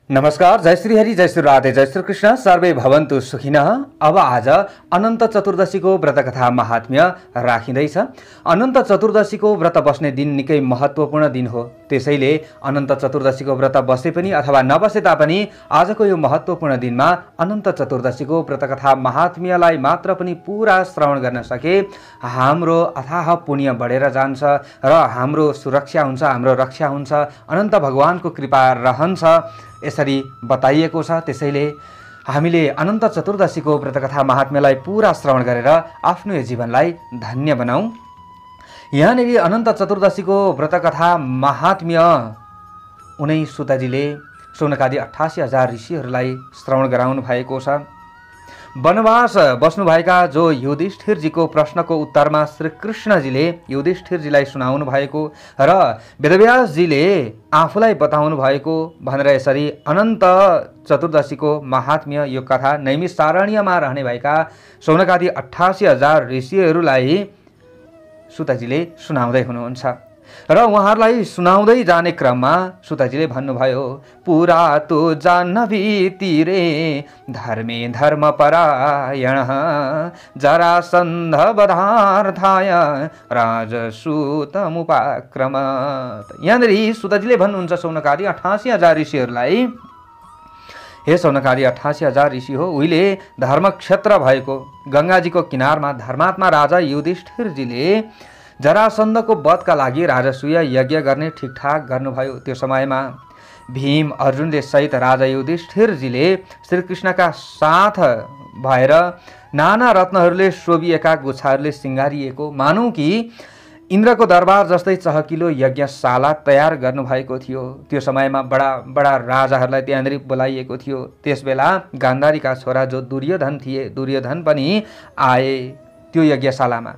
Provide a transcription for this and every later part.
नमस्कार, जय श्री हरि, जय श्री राधे, जय श्री कृष्ण, सर्वे भवन्तु सुखिनः। अब आज अनन्त चतुर्दशीको व्रतकथा महात्म्य राखिँदैछ। अनन्त चतुर्दशीको व्रत बस्ने दिन निकै महत्त्वपूर्ण दिन हो। त्यसैले अनन्त चतुर्दशीको व्रत बसे पनि अथवा नबसे तापनि आजको यो महत्त्वपूर्ण दिनमा अनन्त चतुर्दशीको व्रतकथा महात्म्यलाई मात्र पनि पूरा श्रवण गर्न सके हाम्रो अथाह पुण्य बढेर जान्छ र हाम्रो सुरक्षा हुन्छ, हाम्रो रक्षा हुन्छ, अनन्त भगवानको कृपा रहन्छ यसरी बताइएको छ। त्यसैले हामीले अनन्त चतुर्दशीको व्रतकथा महात्म्यलाई पूरा श्रवण गरेर आफ्नो जीवनलाई धन्य बनाऊ। यहाँनिर अनन्त चतुर्दशीको व्रतकथा महात्म्य उनै सुतजीले शौनकादि 88,000 ऋषिहरूलाई श्रवण गराउनु भएको छ। वनवास बस्नुभएका जो युधिष्ठिरजीको प्रश्नको उत्तरमा श्री कृष्णजीले युधिष्ठिरजीलाई सुनाउनु भएको र वेदव्यासजीले आफूलाई बताउनु भएको भनेर यसरी अनन्त चतुर्दशीको महात्म्य यो कथा नैमिषारण्यमा रहने भएका शौनकादि 88,000 ऋषिहरूलाई सुतजीले सुनाउँदै हुनुहुन्छ र उहाँहरूलाई सुनाउँदै जाने क्रममा सुतजीले भन्नुभयो, पुरा तो जाह्नवी तीरे धर्मे धर्मपरायण जरासन्ध वधार्थाय राजसूतमुपाक्रमत्। यहाँनिर सुतजीले भन्नुहुन्छ शौनकादि 88,000 ऋषिहरूलाई, हे शौनकादि 88,000 ऋषि हो, उहिले धर्मक्षेत्र भएको गङ्गाजीको किनारमा धर्मात्मा राजा युधिष्ठिरजीले जरासन्धको वधका लागि राजसूय यज्ञ गर्ने ठिकठाक गर्नुभयो। त्यो समयमा भीम अर्जुनले सहित राजा युधिष्ठिरजीले श्रीकृष्णका साथ भएर नाना रत्नहरूले शोभिएका गुच्छाहरूले सिँगारिएको मानौँ कि इन्द्रको दरबार जस्तै चहकिलो यज्ञशाला तयार गर्नुभएको थियो। त्यो समयमा बडा राजाहरूलाई त्यहाँनिर बोलाइएको थियो। त्यसबेला गान्धारीका छोरा जो दुर्योधन थिए, दुर्योधन पनि आए त्यो यज्ञशालामा।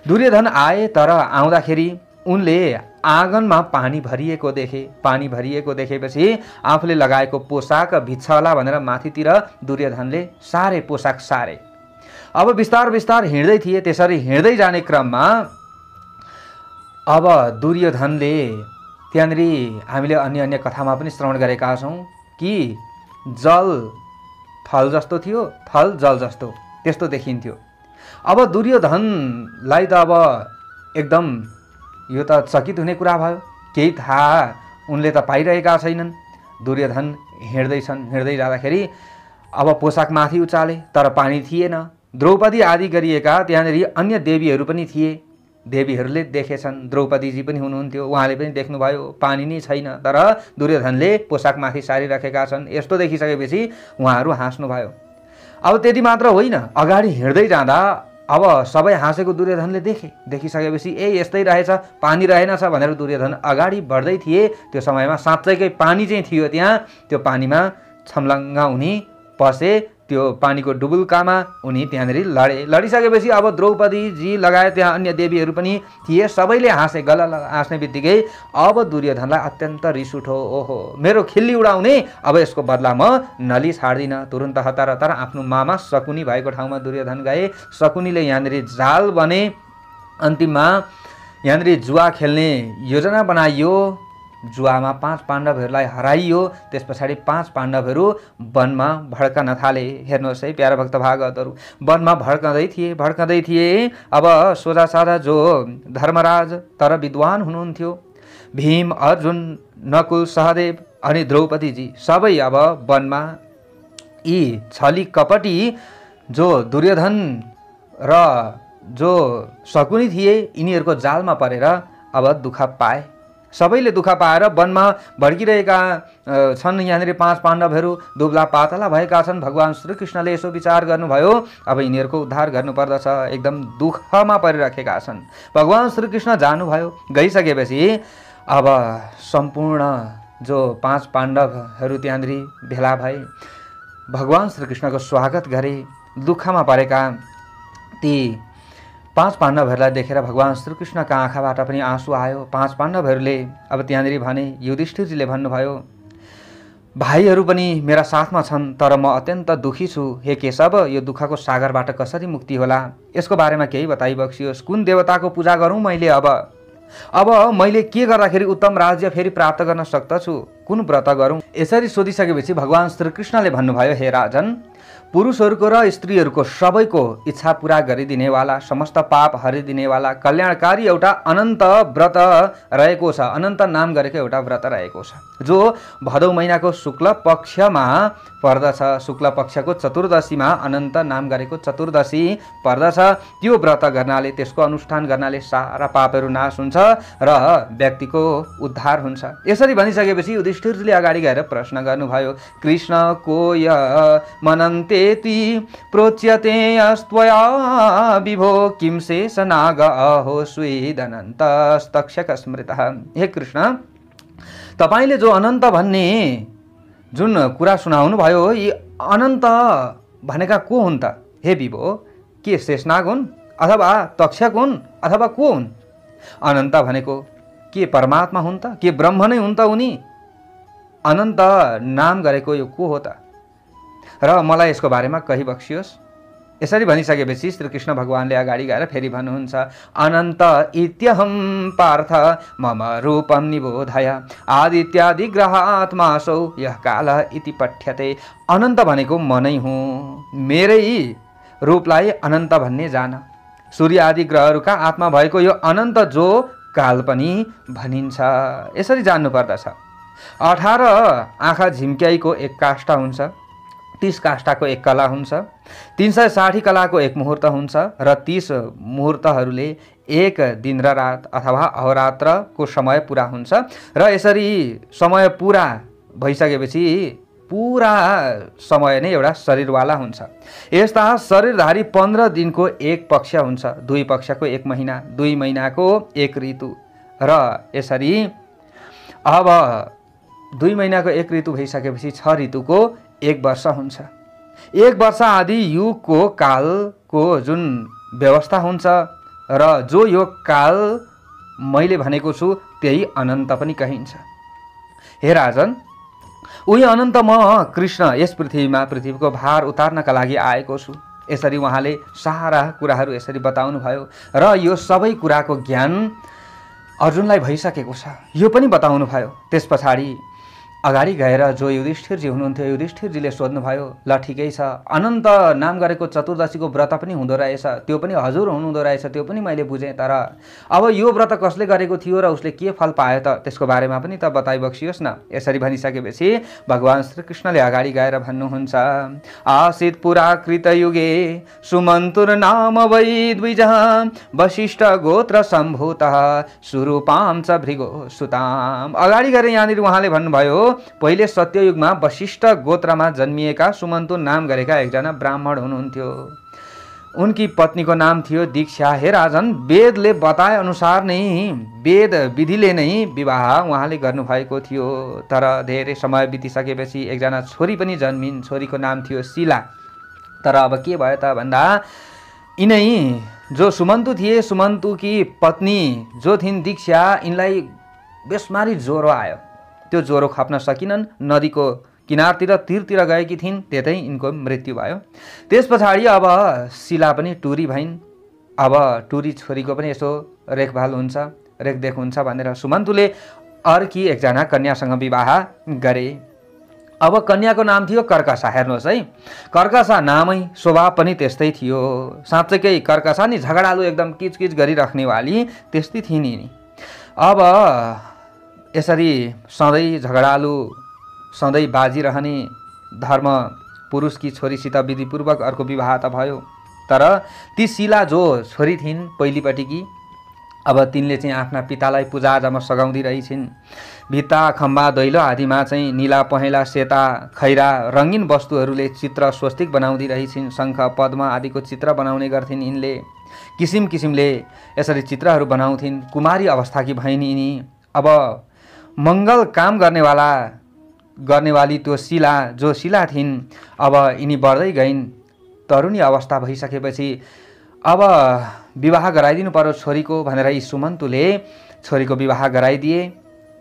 दुर्योधन आए तर आउँदाखेरि उनले आँगनमा पानी भरिएको देखे। पानी भरिएको देखेपछि आफूले लगाएको पोसाक भिज्छ होला भनेर माथितिर दुर्योधनले सारे पोसाक सारे। अब बिस्तार बिस्तार हिँड्दै थिए। त्यसरी हिँड्दै जाने क्रममा अब दुर्योधनले त्यहाँनिर हामीले अन्य कथामा पनि श्रवण गरेका छौँ कि जल थल जस्तो थियो, थल जल जस्तो त्यस्तो देखिन्थ्यो। अब दुर्योधनलाई त अब एकदम यो त चकित हुने कुरा भयो। केही थाहा उनले त पाइरहेका छैनन्। दुर्योधन हिँड्दैछन्। हिँड्दै जाँदाखेरि अब पोसाक माथि उचाले तर पानी थिएन। द्रौपदी आदि गरिएका त्यहाँनिर अन्य देवीहरू पनि थिए। देवीहरूले देखेछन्। द्रौपदीजी पनि हुनुहुन्थ्यो, उहाँले पनि देख्नुभयो पानी नै छैन, तर दुर्योधनले पोसाक माथि सारिराखेका छन्। यस्तो देखिसकेपछि उहाँहरू हाँस्नुभयो। अब त्यति मात्र होइन, अगाडि हिँड्दै जाँदा अब सबै हाँसेको दुर्योधनले देखिसकेपछि यस्तै रहेछ, पानी रहेनछ भनेर दुर्योधन अगाडि बढ्दै थिए। त्यो समयमा साँच्चैकै पानी चाहिँ थियो त्यहाँ। त्यो पानीमा छम्लङ्ग उनी पसे। त्यो पानीको डुबुल्कामा उनी त्यहाँनिर लडिसकेपछि अब द्रौपदीजी लगायत त्यहाँ अन्य देवीहरू पनि थिए। सबैले हाँसे। गलल हाँस्ने बित्तिकै अब दुर्योधनलाई अत्यन्त रिस उठो। ओहो, मेरो खिल्ली उडाउने, अब यसको बदला म नली छाड्दिनँ। तुरुन्त हतार हतार आफ्नो मामा शकुनी भएको ठाउँमा दुर्योधन गए। शकुनीले यहाँनिर जाल बने। अन्तिममा यहाँनिर जुवा खेल्ने योजना बनाइयो। जुवामा 5 पाण्डवहरूलाई हराइयो। त्यस पछाडि 5 पाण्डवहरू वनमा भड्कन थाले। हेर्नुहोस् है प्यारा भक्त भागवतहरू, वनमा भड्कँदै थिए। अब सोझा साझा जो धर्मराज तर विद्वान हुनुहुन्थ्यो, भीम अर्जुन नकुल सहदेव अनि द्रौपदीजी सबै अब वनमा यी छली कपटी जो दुर्योधन र जो शकुनी थिए यिनीहरूको जालमा परेर अब दुःख पाए। सबैले दुःख पाएर वनमा भड्किरहेका छन्। यहाँनिर 5 पाण्डवहरू दुब्ला पातला भएका छन्। भगवान श्रीकृष्णले यसो विचार गर्नुभयो, अब यिनीहरूको उद्धार गर्नुपर्दछ। एकदम दुःखमा परिराखेका छन्। भगवान श्रीकृष्ण जानुभयो। गइसकेपछि अब सम्पूर्ण जो 5 पाण्डवहरू त्यहाँनिर भेला भए। भगवान श्रीकृष्णको स्वागत गरे। दुःखमा परेका ती 5 पाण्डवहरूलाई देखेर भगवान श्रीकृष्णका आँखाबाट पनि आँसु आयो। 5 पाण्डवहरूले अब त्यहाँनिर भने, युधिष्ठिरजीले भन्नुभयो, भाइहरू पनि मेरा साथमा छन् तर म अत्यन्त दुखी छु। हे केशव, यो दुःखको सागरबाट कसरी मुक्ति होला यसको बारेमा केही बताइबक्सियोस्। कुन देवताको पूजा गरौँ मैले? अब मैले के गर्दाखेरि उत्तम राज्य फेरि प्राप्त गर्न सक्दछु? कुन व्रत गरौँ? यसरी सोधिसकेपछि भगवान श्रीकृष्णले भन्नुभयो, हे राजन, पुरुषहरूको र स्त्रीहरूको सबैको इच्छा पुरा गरिदिनेवाला, समस्त पाप हरिदिनेवाला, कल्याणकारी एउटा अनन्त व्रत रहेको छ। अनन्त नाम गरेको एउटा व्रत रहेको छ, जो भदौ महिनाको शुक्ल पक्षमा पर्दछ। शुक्ल पक्षको चतुर्दशीमा अनन्त नाम गरेको चतुर्दशी पर्दछ। त्यो व्रत गर्नाले, त्यसको अनुष्ठान गर्नाले सारा पापहरू नाश हुन्छ र व्यक्तिको उद्धार हुन्छ। यसरी भनिसकेपछि युधिष्ठिरजीले अगाडि गएर प्रश्न गर्नुभयो, कृष्ण को य मनन्तेति प्रोच्यते अस्त्वया विभो किं शेष नाग अहो स्वेदनन्तस्तक्षक स्मृतः। हे कृष्ण, तपाईले जो अनन्त भन्ने जुन कुरा सुनाउनु भयो, यी अनन्त भनेका को हुन् त? हे विभो, के शेषनाग हुन् अथवा तक्षक हुन् अथवा को हुन्? अनन्त भनेको के परमात्मा हुन् त? के ब्रह्म नै हुन् त उनी? अनन्त नाम गरेको यो को हो त? र मलाई यसको बारेमा कही बक्सियोस्। यसरी भनिसकेपछि श्रीकृष्ण भगवानले अगाडि गएर फेरि भन्नुहुन्छ, अनन्त इत्यहं पार्थ मम रूपम निबोधय आदित्यादि ग्रहात्मासौ यह काल इति पठ्यते। अनन्त भनेको म नै हुँ, मेरै रूपलाई अनन्त भन्ने जान। सूर्य आदि ग्रहहरूका आत्मा भएको यो अनन्त जो काल पनि भनिन्छ, यसरी जान्नु पर्दछ। 18 आँखा झिम्क्याइको एक काष्ठा हुन्छ, 30 काष्ठाको एक कला हुन्छ, 360 कलाको एक मुहुर्त हुन्छ र 30 मुहुर्तहरूले एक दिन र रात अथवा अहोरात्रको समय पुरा हुन्छ। र यसरी समय पुरा भइसकेपछि पुरा समय नै एउटा शरीरवाला हुन्छ। यस्ता शरीरधारी 15 दिनको एक पक्ष हुन्छ, 2 पक्षको एक महिना, 2 महिनाको एक ऋतु। र यसरी अब 2 महिनाको एक ऋतु भइसकेपछि 6 ऋतुको एक वर्ष हुन्छ। एक वर्ष आदि युगको कालको जुन व्यवस्था हुन्छ र जो यो काल मैले भनेको छु त्यही अनन्त पनि कहिन्छ। हे राजन, उही अनन्त म कृष्ण यस पृथ्वीको भार उतार्नका लागि आएको छु। यसरी उहाँले सारा कुराहरू यसरी बताउनु भयो र यो सबै कुराको ज्ञान अर्जुनलाई भइसकेको छ, यो पनि बताउनु भयो। त्यस पछाडि अगाडि गएर जो युधिष्ठिरजी हुनुहुन्थ्यो, युधिष्ठिरजीले सोध्नुभयो, ल ठिकै छ, अनन्त नाम गरेको चतुर्दशीको व्रत पनि हुँदो रहेछ, त्यो पनि हजुर हुनुहुँदो रहेछ, त्यो पनि मैले बुझेँ, तर अब यो व्रत कसले गरेको थियो र उसले के फल पायो त, त्यसको बारेमा पनि त बताइबक्सियोस् न। यसरी भनिसकेपछि भगवान श्रीकृष्णले अगाडि गएर भन्नुहुन्छ, आसीत् पुरा कृतयुगे सुमन्तुर्नाम वै द्विजः वशिष्ठ गोत्र सम्भूतः सुरूपां च भृगो सुताम्। अगाडि गएर यहाँनिर उहाँले भन्नुभयो, पहिले सत्ययुगमा वशिष्ठ गोत्रमा जन्मिएका सुमन्तु नाम गरेका एकजना ब्राह्मण हुनुहुन्थ्यो। उनकी पत्नीको नाम थियो दीक्षा। हे राजन, वेदले बताए अनुसार नै, वेद विधिले नै विवाह उहाँले गर्नुभएको थियो। तर धेरै समय बितिसकेपछि एकजना छोरी पनि जन्मिन्। छोरीको नाम थियो शीला। तर अब के भयो त भन्दा, यिनै जो सुमन्तु थिए, सुमन्तुकी पत्नी जो थिइन् दीक्षा, यिनलाई बेसमारी ज्वरो आयो। त्यो ज्वरो खप्न सकिनन्, नदीको किनारतिर तीरतिर गएकी थिइन्, त्यतै यिनको मृत्यु भयो। त्यस पछाडि अब शीला पनि टुरी भइन्। अब टुरी छोरीको पनि यसो रेखभाल हुन्छ, रेखदेख हुन्छ भनेर सुमन्तुले अर्की एकजना कन्यासँग विवाह गरे। अब कन्याको नाम थियो कर्कसा। हेर्नुहोस् है, कर्कसा नामै, स्वभाव पनि त्यस्तै थियो। साँच्चैकै कर्कसा नि झगडालु, एकदम किचकिच गरिराख्नेवाली त्यस्तै थिइन् नि। अब यसरी सधैँ झगडालु, सधैँ बाजिरहने धर्म पुरुषकी छोरीसित विधिपूर्वक अर्को विवाह त भयो। तर ती शीला जो छोरी थिइन् पहिलीपट्टिकी, अब तिनले चाहिँ आफ्ना पितालाई पूजाआजामा सघाउँदै रहेछिन्। भित्ता, खम्बा, दैलो आदिमा चाहिँ नीला, पहेँला, सेता, खैरा रङ्गीन वस्तुहरूले चित्र स्वस्तिक बनाउँदै रहेछिन्। शङ्ख, पद्म आदिको चित्र बनाउने गर्थिन् यिनले। किसिम किसिमले यसरी चित्रहरू बनाउँथिन्। कुमारी अवस्थाकी भइन् यिनी। अब मङ्गल काम गर्नेवाली त्यो शीला, जो शीला थिइन्, अब यिनी बढ्दै गइन्। तरुणी अवस्था भइसकेपछि अब विवाह गराइदिनु पर्यो छोरीको भनेर यी सुमन्तुले छोरीको विवाह गराइदिए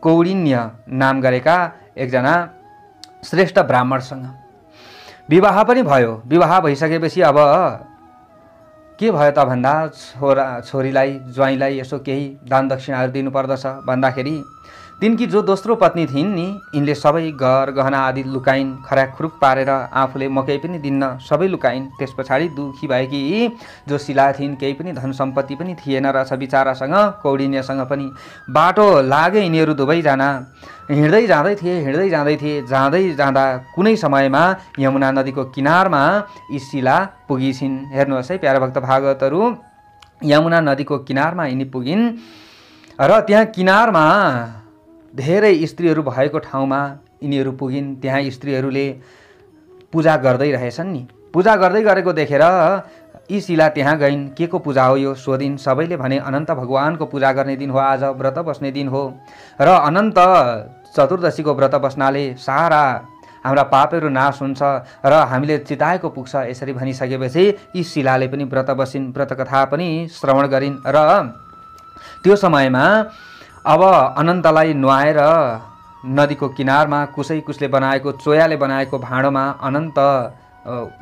कौडिन्य नाम गरेका एकजना श्रेष्ठ ब्राह्मणसँग। विवाह पनि भयो। विवाह भइसकेपछि अब के भयो त भन्दा, छोरीलाई, ज्वाइँलाई यसो केही दान दक्षिणाहरू दिनुपर्दछ भन्दाखेरि तिनकी जो दोस्रो पत्नी थिइन् नि, यिनले सबै घर गहना आदि लुकाइन्, खराखुरुक पारेर आफूले मकै पनि दिन्न, सबै लुकाइन्। त्यस पछाडि दुखी भएकी जो शिला थिइन्, केही पनि धन सम्पत्ति पनि थिएन रहेछ बिचारासँग, कौडिन्यसँग पनि। बाटो लागे यिनीहरू दुवैजना, हिँड्दै जाँदै थिए। जाँदै जाँदा कुनै समयमा यमुना नदीको किनारमा यी शिला पुगिसिन्। हेर्नुहोस् है प्यारा भक्त भागवतहरू, यमुना नदीको किनारमा यिनी पुगिन् र त्यहाँ किनारमा धेरै स्त्रीहरू भएको ठाउँमा यिनीहरू पुगिन्। त्यहाँ स्त्रीहरूले पूजा गर्दै रहेछन् नि। पूजा गर्दै गरेको देखेर यी शिला त्यहाँ गइन्। के को पूजा हो यो सोधिन्। सबैले भने अनन्त भगवानको पूजा गर्ने दिन हो, आज व्रत बस्ने दिन हो र अनन्त चतुर्दशीको व्रत बस्नाले सारा हाम्रा पापहरू नाश हुन्छ र हामीले चिताएको पुग्छ। यसरी भनिसकेपछि यी शिलाले पनि व्रत बसिन्, व्रतकथा पनि श्रवण गरिन् र त्यो समयमा अब अनन्तलाई नुहाएर नदीको किनारमा कुसले बनाएको, चोयाले बनाएको भाँडोमा अनन्त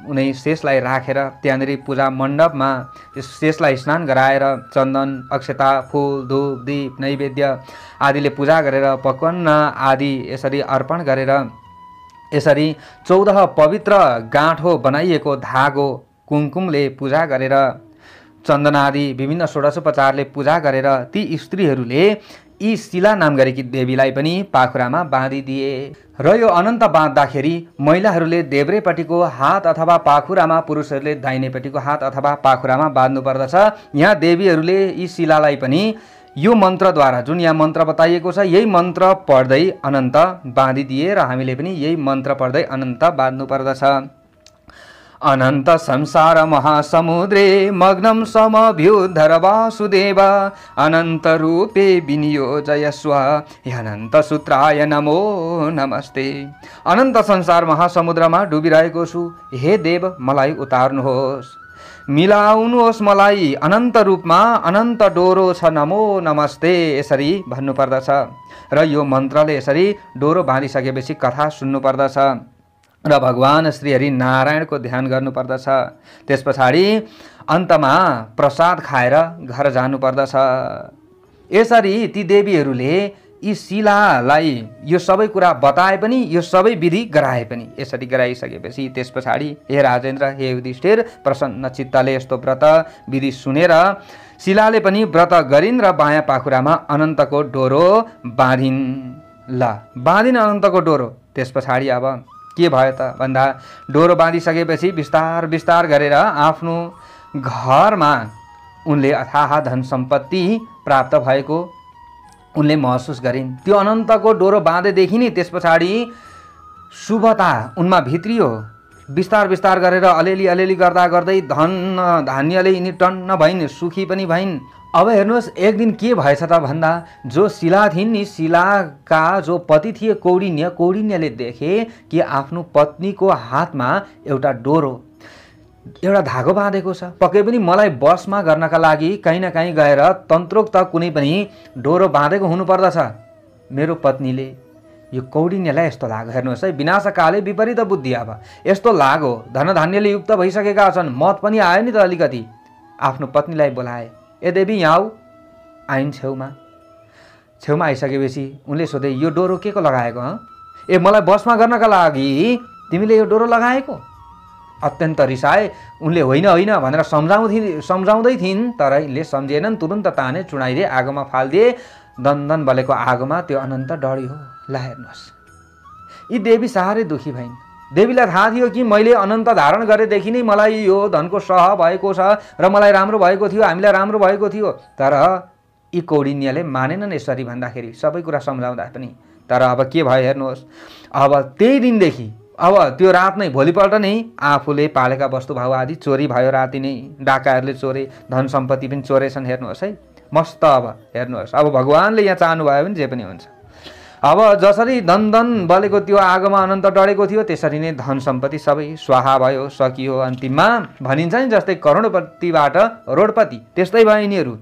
उनी शेषलाई राखेर त्यहाँनिर पूजा मण्डपमा शेषलाई स्नान गराएर चन्दन, अक्षता, फूल, धूप, दीप, नैवेद्य आदिले पूजा गरेर पकवान आदि यसरी अर्पण गरेर यसरी 14 पवित्र गाँठो बनाइएको धागो कुमकुमले पूजा गरेर चन्दन आदि विभिन्न षोडशोपचारले पूजा गरेर ती स्त्रीहरूले यी शिला नाम गरेकी देवीलाई पनि पाखुरामा बाँधिदिए। र यो अनन्त बाँध्दाखेरि महिलाहरूले देब्रेपट्टिको हात अथवा पाखुरामा, पुरुषहरूले दाहिनेपट्टिको हात अथवा पाखुरामा बाँध्नु पर्दछ। यहाँ देवीहरूले यी शिलालाई पनि यो मन्त्रद्वारा, जुन यहाँ मन्त्र बताइएको छ, यही मन्त्र पढ्दै अनन्त बाँधिदिए र हामीले पनि यही मन्त्र पढ्दै अनन्त बाँध्नु पर्दछ। अनन्त संसार महासमुद्रे मग्नं समभ्युद्धर वासुदेव अनन्त रूपे विनियोजयस्व अनन्त सूत्राय नमो नमस्ते। अनन्त संसार महासमुद्रमा डुबिरहेको छु, हे देव मलाई उतार्नुहोस्, मिलाउनुहोस् मलाई अनन्त रूपमा, अनन्त डोरो छ नमो नमस्ते, यसरी भन्नुपर्दछ। र यो मन्त्रले यसरी डोरो बाँधिसकेपछि कथा सुन्नु पर्दछ र भगवान श्रीहरि नारायणको ध्यान गर्नुपर्दछ। त्यस पछाडि अन्तमा प्रसाद खाएर घर जानुपर्दछ। यसरी ती देवीहरूले यी शिलालाई यो सबै कुरा बताए पनि, यो सबै विधि गराए पनि। यसरी गराइसकेपछि त्यस पछाडि हे राजेन्द्र, हे युधिष्ठिर, प्रसन्न चित्तले यस्तो व्रत विधि सुनेर शिलाले पनि व्रत गरिन् र बायाँ पाखुरामा अनन्तको डोरो बाँधिन्। बाँधिन् अनन्तको डोरो। त्यस पछाडि अब के भयो त भन्दा डोरो बाँधिसकेपछि बिस्तार बिस्तार गरेर आफ्नो घरमा उनले अथाह धन सम्पत्ति प्राप्त भएको उनले महसुस गरिन्। त्यो अनन्तको डोरो बाँधेदेखि नै त्यस पछाडि शुभता उनमा भित्रियो। बिस्तार बिस्तार गरेर अलिअलि गर्दा गर्दै धन धान्यले यिनी टन्न भइन्, सुखी पनि भइन्। अब हेर्नुहोस् एक दिन के भएछ त भन्दा जो शिला थिइन् नि, शिलाका जो पति थिए कौडिन्य, कौडिन्यले देखे कि आफ्नो पत्नीको हातमा एउटा डोरो, एउटा धागो बाँधेको छ। पक्कै पनि मलाई बसमा गर्नका लागि कहीँ न कहीँ गएर तन्त्रोक्त कुनै पनि डोरो बाँधेको हुनुपर्दछ। मेरो पत्नीले यो कौडिन्यलाई यस्तो लाग्यो, हेर्नुहोस् है, विनाशकाले विपरीत बुद्धि। अब यस्तो लाग्यो, धनधान्यले युक्त भइसकेका छन्, मत पनि आयो नि त अलिकति। आफ्नो पत्नीलाई बोलाए, ए देवी यहाँ आऊ। आइन् छेउमा आइसकेपछि उनले सोधे, यो डोरो के को लगाएको? ए मलाई बसमा गर्नका लागि तिमीले यो डोरो लगाएको? अत्यन्त रिसाए उनले। होइन होइन भनेर सम्झाउँदै थिइन्, तर यिनले सम्झेनन्। तुरुन्त ताने चुडाइदिए, आगोमा फालिदिए। दन्दन बलेको आगोमा त्यो अनन्त डढ्यो। ला हेर्नुहोस्, यी देवी साह्रै दुखी भइन्। देवीलाई थाहा थियो कि मैले अनन्त धारण गरेदेखि नै मलाई यो धनको सह भएको छ र मलाई राम्रो भएको थियो, हामीलाई राम्रो भएको थियो। तर यी कौडिन्यले मानेनन् यसरी भन्दाखेरि, सबै कुरा सम्झाउँदा पनि। तर अब के भयो हेर्नुहोस्, अब त्यही दिनदेखि अब त्यो रात नै, भोलिपल्ट नै आफूले पालेका वस्तुभाव आदि चोरी भयो। राति नै डाकाहरूले चोरे, धन सम्पत्ति पनि चोरेछन्। हेर्नुहोस् है, मस्त। अब हेर्नुहोस्, अब भगवानले यहाँ चाहनुभयो भने जे पनि हुन्छ। अब जसरी दन्दन बलेको त्यो आगोमा अनन्त डढेको थियो, त्यसरी नै धन सम्पत्ति सबै स्वाहा भयो, सकियो। अन्तिममा भनिन्छ नि जस्तै करोडपतिबाट रोडपति, त्यस्तै भयो यिनीहरू।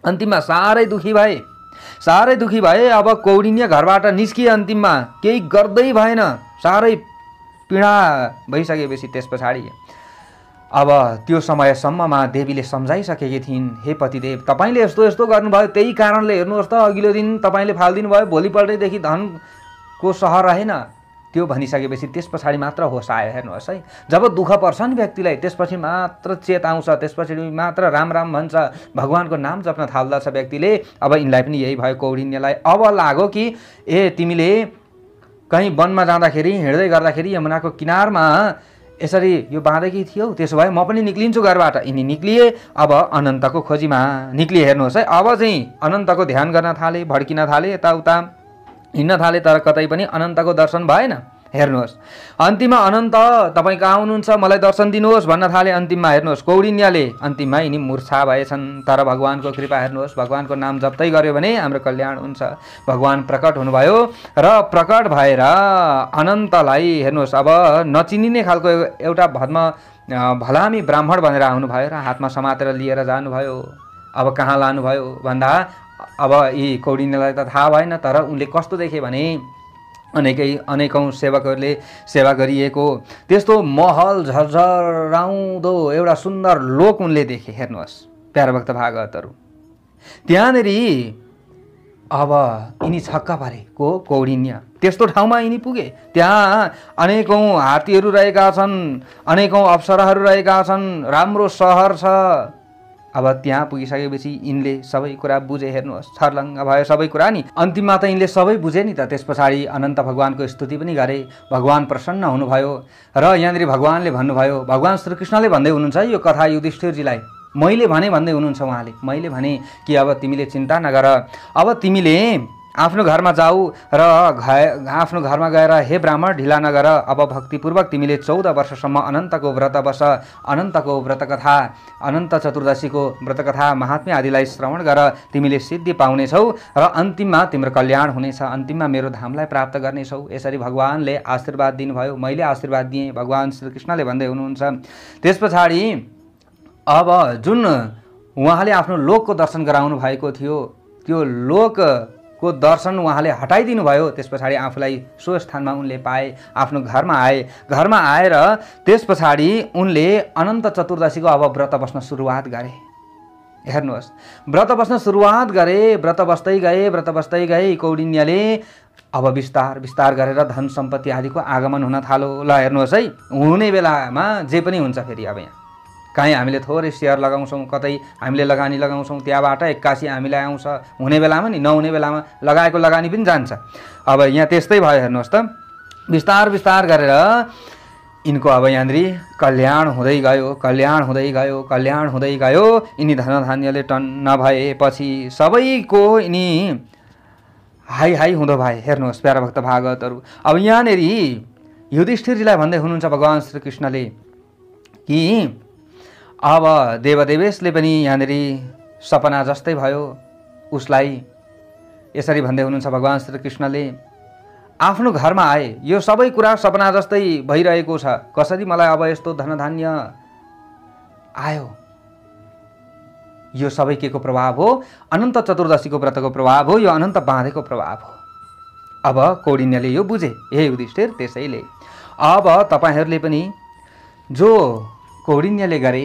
अन्तिममा साह्रै दुखी भए। अब कौडिन्य घरबाट निस्किए। अन्तिममा केही गर्दै भएन, साह्रै पीडा भइसकेपछि त्यस पछाडि अब त्यो समयसम्ममा देवीले सम्झाइसकेकी थिइन्, हे पतिदेव तपाईँले यस्तो यस्तो गर्नुभयो, त्यही कारणले हेर्नुहोस् त अघिल्लो दिन तपाईँले फालिदिनु भयो, भोलिपल्टैदेखि धनको सहर रहेन। त्यो भनिसकेपछि त्यस पछाडि मात्र होस आयो। हेर्नुहोस् है, जब दुःख पर्छ नि व्यक्तिलाई त्यसपछि मात्र चेत आउँछ, त्यसपछि मात्र राम राम भन्छ, भगवानको नाम जप्न थाल्दछ व्यक्तिले। अब यिनलाई पनि यही भयो कौडिन्यलाई। अब लाग्यो कि ए तिमीले कहीँ वनमा जाँदाखेरि हिँड्दै गर्दाखेरि यमुनाको किनारमा यसरी यो बाँधेकी थियौ, त्यसो भए म पनि निक्लिन्छु घरबाट। यिनी निक्लिए, अब अनन्तको खोजीमा निक्लिए। हेर्नुहोस् है, अब चाहिँ अनन्तको ध्यान गर्न थाले, भड्किन थाले, यताउता हिँड्न थाले, तर कतै पनि अनन्तको दर्शन भएन। हेर्नुहोस्, अन्तिममा अनन्त तपाईँ कहाँ हुनुहुन्छ, मलाई दर्शन दिनुहोस् भन्न थाले। अन्तिममा हेर्नुहोस् कौडिन्यले अन्तिममा यिनी मूर्छा भएछन्। तर भगवानको कृपा हेर्नुहोस्, भगवानको नाम जप्दै गर्यो भने हाम्रो कल्याण हुन्छ। भगवान प्रकट हुनुभयो र प्रकट भएर अनन्तलाई हेर्नुहोस् अब नचिनिने खालको एउटा भलामी ब्राह्मण बनेर आउनुभयो र हातमा समातेर लिएर जानुभयो। अब कहाँ लानुभयो भन्दा अब यी कौडिन्यलाई त थाहा भएन, तर उनले कस्तो देखे भने अनेकौं सेवकहरूले सेवा गरिएको त्यस्तो महल झरझराउँदो एउटा सुन्दर लोक उनले देखे। हेर्नुहोस् प्यारा भक्त भागवतहरू, त्यहाँनेरि अब यिनी छक्क परे। कौडिन्य त्यस्तो ठाउँमा यिनी पुगे, त्यहाँ अनेकौं हात्तीहरू रहेका छन्, अनेकौं अप्सराहरू रहेका छन्, राम्रो सहर छ। अब त्यहाँ पुगिसकेपछि यिनले सबै कुरा बुझे। हेर्नुहोस् छर्लङ्ग भयो सबै कुरा नि। अन्तिममा त यिनले सबै बुझे नि त। त्यस पछाडि अनन्त भगवानको स्तुति पनि गरे, भगवान प्रसन्न हुनुभयो र यहाँनिर भगवानले भन्नुभयो, भगवान श्रीकृष्णले भन्दै हुनुहुन्छ यो कथा युधिष्ठिरजीलाई, मैले भने भन्दै हुनुहुन्छ उहाँले। मैले भने कि अब तिमीले चिन्ता नगर, अब तिमीले आफ्नो घरमा जाऊ र आफ्नो घरमा गएर हे ब्राह्मण ढिला नगर, अब भक्तिपूर्वक तिमीले 14 वर्षसम्म अनन्तको व्रत बस, अनन्तको व्रतकथा, अनन्त चतुर्दशीको व्रतकथा महात्म्य आदिलाई श्रवण गर, तिमीले सिद्धि पाउनेछौ र अन्तिममा तिम्रो कल्याण हुनेछ, अन्तिममा मेरो धामलाई प्राप्त गर्नेछौ। यसरी भगवानले आशीर्वाद दिनुभयो, मैले आशीर्वाद दिएँ, भगवान श्रीकृष्णले भन्दै हुनुहुन्छ। त्यस पछाडि अब जुन उहाँले आफ्नो लोकको दर्शन गराउनु भएको थियो, त्यो लोकको दर्शन उहाँले हटाइदिनु भयो। त्यस पछाडि आफूलाई सो स्थानमा उनले पाए, आफ्नो घरमा आए। घरमा आएर त्यस पछाडि उनले अनन्त चतुर्दशीको अब व्रत बस्न सुरुवात गरे। हेर्नुहोस्, व्रत बस्न सुरुवात गरे, व्रत बस्दै गए कौडिन्यले अब बिस्तार बिस्तार गरेर धन सम्पत्ति आदिको आगमन हुन थाल्यो। ल हेर्नुहोस् है, हुने बेलामा जे पनि हुन्छ। फेरि अब यहाँ कहीँ हामीले थोरै सेयर लगाउँछौँ, कतै हामीले लगानी लगाउँछौँ, त्यहाँबाट एक्कासी हामीलाई आउँछ। हुने बेलामा नि, नहुने बेलामा लगाएको लगानी पनि जान्छ। अब यहाँ त्यस्तै भयो। हेर्नुहोस् त, बिस्तार बिस्तार गरेर यिनको अब यहाँनिर कल्याण हुँदै गयो। यिनी धनधान्यले टन्न भएपछि सबैको यिनी हाई हुँदो भए। हेर्नुहोस् प्यारा भक्त भागवतहरू, अब यहाँनिर युधिष्ठिरजीलाई भन्दै हुनुहुन्छ भगवान श्रीकृष्णले कि अब देवदेवेशले पनि यहाँनिर सपना जस्तै भयो उसलाई। यसरी भन्दै हुनुहुन्छ भगवान श्रीकृष्णले, आफ्नो घरमा आए, यो सबै कुरा सपना जस्तै भइरहेको छ, कसरी मलाई अब यस्तो धनधान्य आयो? यो सबै के को प्रभाव हो? अनन्त चतुर्दशीको व्रतको प्रभाव हो, यो अनन्त बाँधेको प्रभाव हो। अब कौडिन्यले यो बुझे। हे युधिष्ठिर, त्यसैले अब तपाईहरूले पनि जो कौडिन्यले गरे,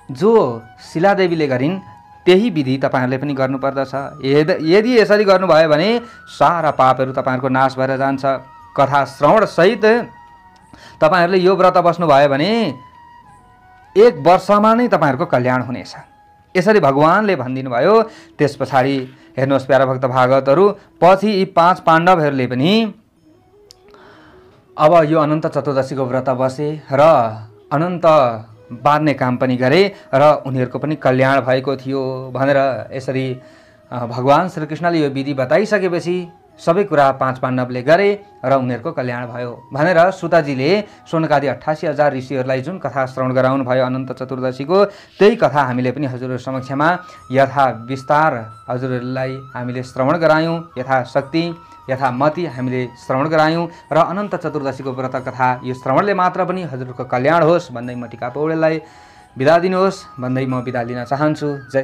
जो शिलादेवीले गरिन्, त्यही विधि तपाईहरूले पनि गर्नुपर्दछ। यदि यसरी गर्नुभयो भने सारा पापहरू तपाईहरूको नाश भएर जान्छ। कथा श्रवण सहित तपाईहरूले यो व्रत बस्नुभयो भने 1 वर्षमा नै तपाईहरूको कल्याण हुनेछ। यसरी भगवानले भनिदिनु भयो। त्यस पछाडि हेर्नुहोस् प्यारा भक्त भागवतहरू, पछि यी 5 पाण्डवहरूले पनि अब यो अनन्त चतुर्दशीको व्रत बसे र अनन्त बाँध्ने काम पनि गरे र उनीहरूको पनि कल्याण भएको थियो भनेर यसरी भगवान श्रीकृष्णले यो विधि बताइसकेपछि सबै कुरा 5 पाण्डवले गरे र उनीहरूको कल्याण भयो भनेर सुताजीले सोनकादि 88,000 ऋषिहरूलाई जुन कथा श्रवण गराउनु भयो अनन्त चतुर्दशीको, त्यही कथा हामीले पनि हजुरहरू समक्षमा यथा विस्तार हजुरहरूलाई हामीले श्रवण गरायौँ, यथाशक्ति यथामति हामीले श्रवण गरायौँ र अनन्त चतुर्दशीको व्रत कथा यो श्रवणले मात्र पनि हजुरहरूको कल्याण होस् भन्दै म टिका पौडेललाई बिदा दिनुहोस् भन्दै म बिदा लिन चाहन्छु। जय